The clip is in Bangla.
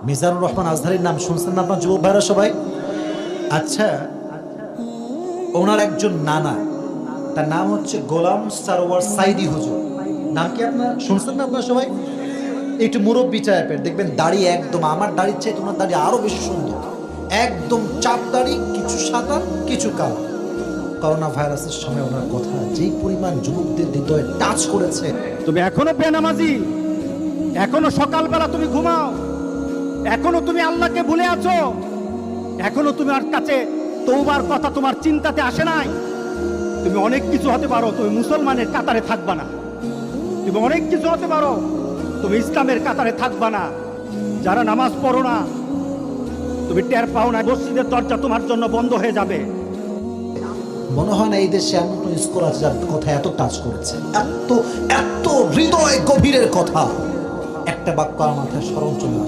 মিজানুর রহমান আজহারীর নাম শুনছেন না আপনার যুবক ভাইরা সবাই? আচ্ছা, ওনার একজন নানা, তার নাম হচ্ছে গোলাম সারোয়ার সাইদি হুজুর। নাম কি আপনার শুনছেন না আপনার সবাই? একটু মুরব্বী টাইপের, দেখবেন দাড়ি একদম আমার দাড়ির চেয়ে তোমার দাড়ি আরো বেশি সুন্দর, একদম চাপ দাড়ি, কিছু সাদা কিছু কালো। করোনা ভাইরাসের সময় ওনার কথা যেই পরিমাণ যুবকদের হৃদয়ে টাচ করেছে। তুমি এখনো বেনামাজি, এখনো সকালবেলা তুমি ঘুমাও, এখনো তুমি আল্লাহকে ভুলে আছো, এখনো তোমার কাছে তওবার কথা তোমার চিন্তাতে আসে নাই। তুমি অনেক কিছু হতে পারো, তুমি মুসলমানের কাতারে থাকবা না। তুমি অনেক কিছু হতে পারো, তুমি ইসলামের কাতারে থাকবা না। যারা নামাজ পড়ো না, তুমি টের পাও না, মসজিদের দরজা তোমার জন্য বন্ধ হয়ে যাবে। মনে হয় না এই দেশে এমন কোন স্কুল আছে যার কথা এত টাচ করেছে, এত এত হৃদয় গভীরের কথা। একটা বাক্য আমার মাথায় স্মরণ চলে আসে।